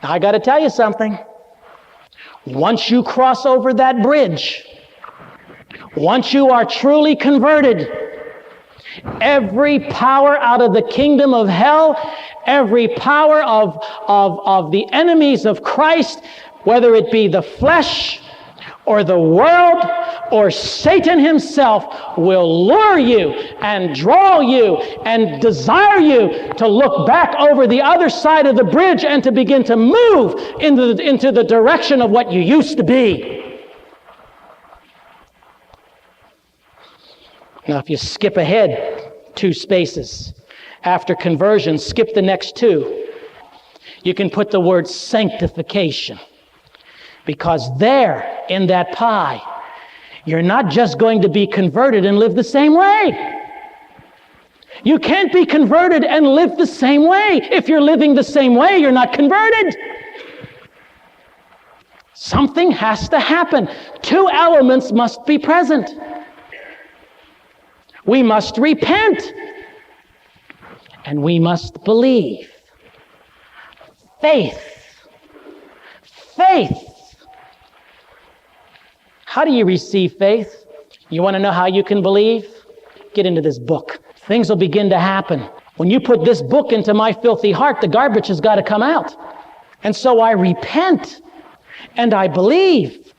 Now, I got to tell you something. Once you cross over that bridge, once you are truly converted, every power out of the kingdom of hell, every power of the enemies of Christ, whether it be the flesh or the world or Satan himself, will lure you and draw you and desire you to look back over the other side of the bridge and to begin to move into the direction of what you used to be. Now, if you skip ahead 2 spaces, after conversion, skip the next 2. You can put the word sanctification. Because there, in that pie, you're not just going to be converted and live the same way. You can't be converted and live the same way. If you're living the same way, you're not converted. Something has to happen. 2 elements must be present. We must repent, and we must believe. Faith. How do you receive faith? You want to know how you can believe? Get into this book. Things will begin to happen. When you put this book into my filthy heart, the garbage has got to come out. And so I repent, and I believe.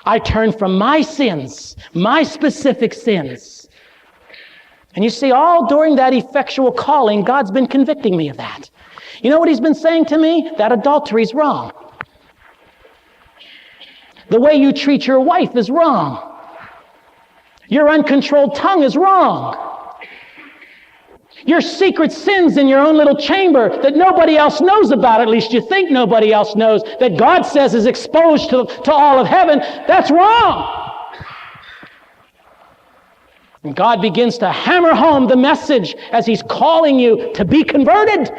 I turn from my sins, my specific sins. And you see, all during that effectual calling, God's been convicting me of that. You know what he's been saying to me? That adultery's wrong. The way you treat your wife is wrong. Your uncontrolled tongue is wrong. Your secret sins in your own little chamber that nobody else knows about, at least you think nobody else knows, that God says is exposed to all of heaven, that's wrong. And God begins to hammer home the message as he's calling you to be converted.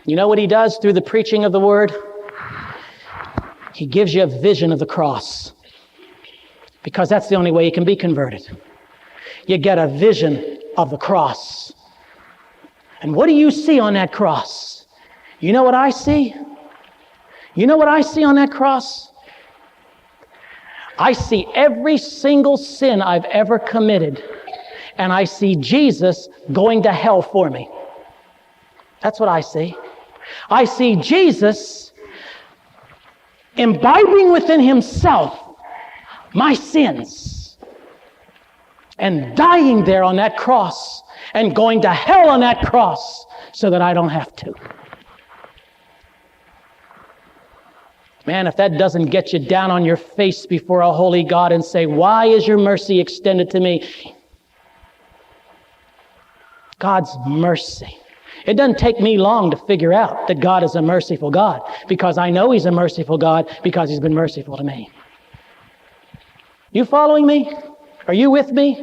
You know what he does through the preaching of the word? He gives you a vision of the cross, because that's the only way you can be converted. You get a vision of the cross. And what do you see on that cross? You know what I see? You know what I see on that cross? I see every single sin I've ever committed, and I see Jesus going to hell for me. That's what I see. I see Jesus imbibing within himself my sins and dying there on that cross and going to hell on that cross so that I don't have to. Man, if that doesn't get you down on your face before a holy God and say, why is your mercy extended to me? God's mercy. It doesn't take me long to figure out that God is a merciful God, because I know he's a merciful God because he's been merciful to me. You following me? Are you with me?